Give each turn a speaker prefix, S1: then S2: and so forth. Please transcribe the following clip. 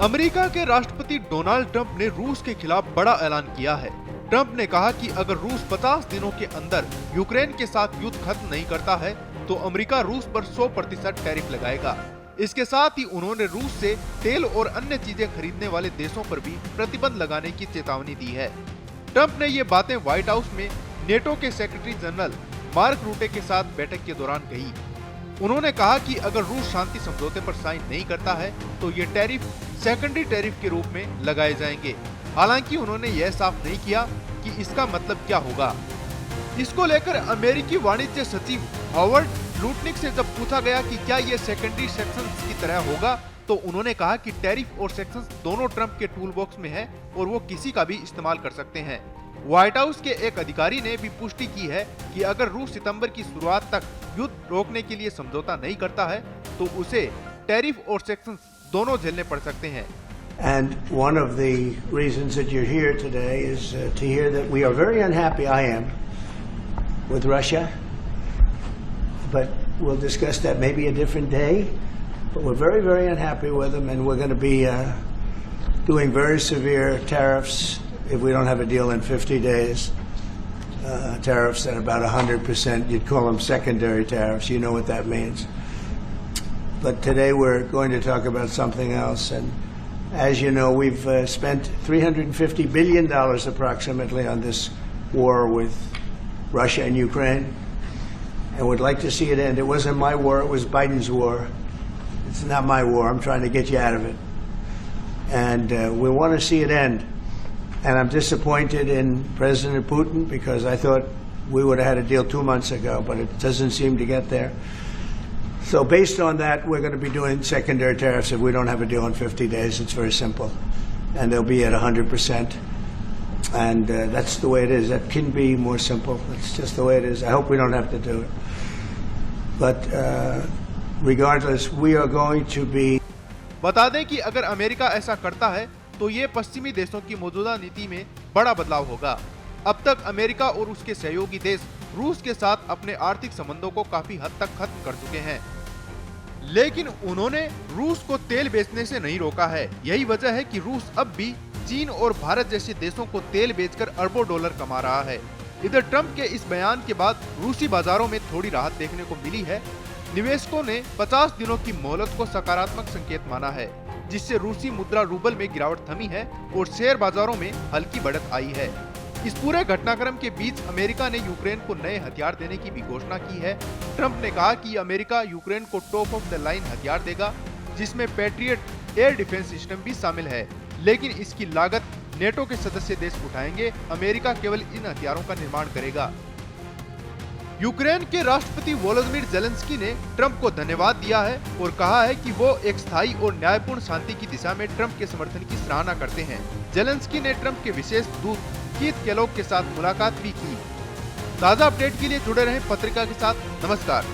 S1: America के राष्ट्रपति Donald Trump ने रूस के खिलाफ बड़ा ऐलान किया है। ट्रंप ने कहा कि अगर रूस 50 दिनों के अंदर यूक्रेन के साथ युद्ध खत्म नहीं करता है तो अमेरिका रूस पर 100% टैरिफ लगाएगा। इसके साथ ही उन्होंने रूस से तेल और अन्य चीजें खरीदने वाले देशों पर भी प्रतिबंध लगाने की चेतावनी दी है। ट्रंप ने ये बातें व्हाइट हाउस में नेटो के सेक्रेटरी जनरल मार्क रूटे के साथ बैठक के दौरान कही। उन्होंने कहा कि अगर रूस शांति समझौते पर साइन नहीं करता है तो ये टैरिफ सेकेंडरी टैरिफ के रूप में लगाए जाएंगे। हालांकि उन्होंने यह साफ नहीं किया कि इसका मतलब क्या होगा। इसको लेकर अमेरिकी वाणिज्य सचिव हॉवर्ड लुटनिक से जब पूछा गया कि क्या ये सेकेंडरी सेक्शंस की तरह होगा तो उन्होंने कहा कि टैरिफ और सेक्शंस दोनों ट्रंप के टूल बॉक्स में है और वो किसी का भी इस्तेमाल कर सकते हैं। व्हाइट हाउस के एक अधिकारी ने भी पुष्टि की है कि अगर रूस सितंबर की शुरुआत तक युद्ध रोकने के लिए समझौता नहीं करता है तो उसे टैरिफ और सेक्शंस दोनों झेलने पड़ सकते हैं।
S2: And one of the reasons that you're here today is to hear that we are very unhappy, I am, with Russia. But we'll discuss that maybe a different day. But we're very, very unhappy with them, and we're going to be doing very severe tariffs if we don't have a deal in 50 days. Tariffs at about 100%. You'd call them secondary tariffs. You know what that means. But today we're going to talk about something else. And as you know, we've spent $350 billion approximately on this war with Russia and Ukraine. And would like to see it end. It wasn't my war, it was Biden's war. It's not my war, I'm trying to get you out of it. And we want to see it end. And I'm disappointed in President Putin because I thought we would have had a deal 2 months ago, but it doesn't seem to get there. So based on that, we're going to be doing secondary tariffs if we don't have a deal in 50 days. It's very simple. And they'll be at 100%. And that's the way it is. That can be more simple. It's just the way it is. I hope we don't have to do it. But regardless, we are going to be...
S1: बता दें कि अगर America ऐसा करता है तो ये पश्चिमी देशों की मौजूदा नीति में बड़ा बदलाव होगा। अब तक अमेरिका और उसके सहयोगी देश रूस के साथ अपने आर्थिक संबंधों को काफी हद तक खत्म कर चुके हैं, लेकिन उन्होंने रूस को तेल बेचने से नहीं रोका है। यही वजह है कि रूस अब भी चीन और भारत जैसे देशों को तेल बेचकर अरबों डॉलर कमा रहा है। इधर ट्रंप के इस बयान के बाद रूसी बाजारों में थोड़ी राहत देखने को मिली है। निवेशकों ने 50 दिनों की मोहलत को सकारात्मक संकेत माना है, जिससे रूसी मुद्रा रूबल में गिरावट थमी है और शेयर बाजारों में हल्की बढ़त आई है। इस पूरे घटनाक्रम के बीच अमेरिका ने यूक्रेन को नए हथियार देने की भी घोषणा की है। ट्रंप ने कहा कि अमेरिका यूक्रेन को टॉप ऑफ द लाइन हथियार देगा, जिसमें पैट्रियट एयर डिफेंस सिस्टम भी शामिल है, लेकिन इसकी लागत नेटो के सदस्य देश उठाएंगे। अमेरिका केवल इन हथियारों का निर्माण करेगा। यूक्रेन के राष्ट्रपति वोलोदिमीर ज़ेलेंस्की ने ट्रंप को धन्यवाद दिया है और कहा है कि वो एक स्थायी और न्यायपूर्ण शांति की दिशा में ट्रंप के समर्थन की सराहना करते हैं। ज़ेलेंस्की ने ट्रंप के विशेष दूत कीथ केलॉग के साथ मुलाकात भी की। ताज़ा अपडेट के लिए जुड़े रहें पत्रिका के साथ। नमस्कार।